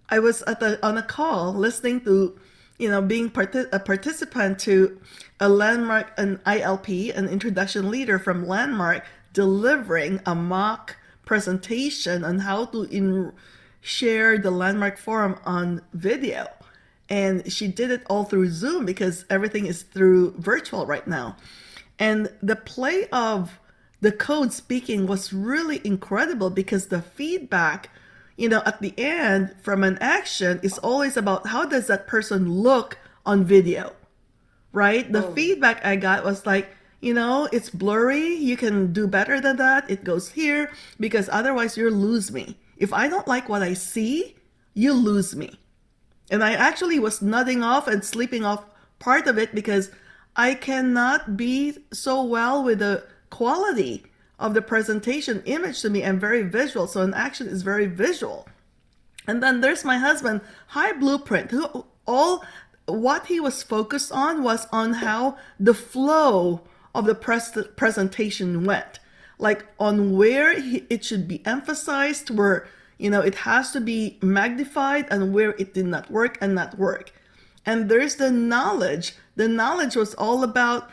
I was on a call listening to, being a participant to a Landmark, an ILP, an introduction leader from Landmark, delivering a mock presentation on how to share the Landmark forum on video. And she did it all through Zoom because everything is through virtual right now. And the play of the code speaking was really incredible because the feedback, at the end from an action is always about how does that person look on video, right? The Oh, feedback I got was like, it's blurry. You can do better than that. It goes here because otherwise you'll lose me. If I don't like what I see, you lose me. And I actually was nodding off and sleeping off part of it because I cannot be so well with the quality of the presentation. Image to me, I'm very visual, so an action is very visual. And then there's my husband, High Blueprint, who all what he was focused on was on how the flow of the presentation went, like on where it should be emphasized, where it has to be magnified, and where it did not work and not work. And there's the knowledge. The knowledge was all about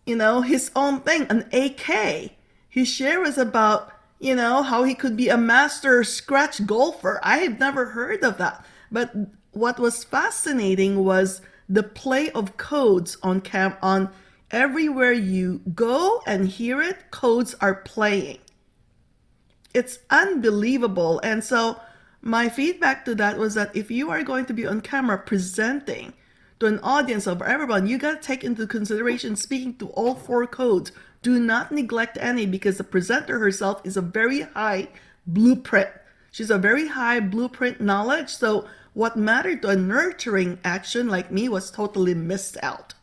his own thing, an AK. His share was about how he could be a master scratch golfer. I have never heard of that. But what was fascinating was the play of codes on everywhere you go and hear it, codes are playing. It's unbelievable. And so my feedback to that was that if you are going to be on camera presenting to an audience of everyone, you got to take into consideration speaking to all four codes. Do not neglect any because the presenter herself is a very high blueprint. She's a very high blueprint knowledge. So what mattered to a nurturing action like me was totally missed out.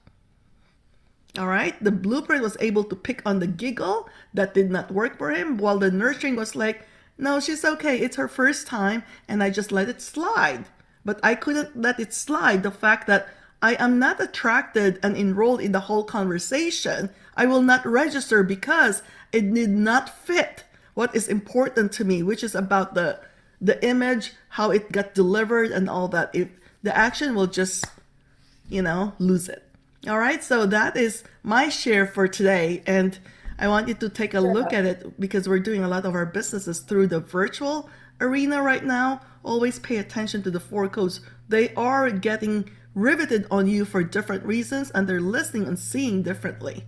All right, the blueprint was able to pick on the giggle that did not work for him, while the nurturing was like, no, she's okay. It's her first time, and I just let it slide. But I couldn't let it slide. The fact that I am not attracted and enrolled in the whole conversation, I will not register because it did not fit what is important to me, which is about the image, how it got delivered, and all that. If the action will just, lose it. All right, so that is my share for today. And I want you to take a look yeah. at it because we're doing a lot of our businesses through the virtual arena right now. Always pay attention to the four codes. They are getting riveted on you for different reasons and they're listening and seeing differently.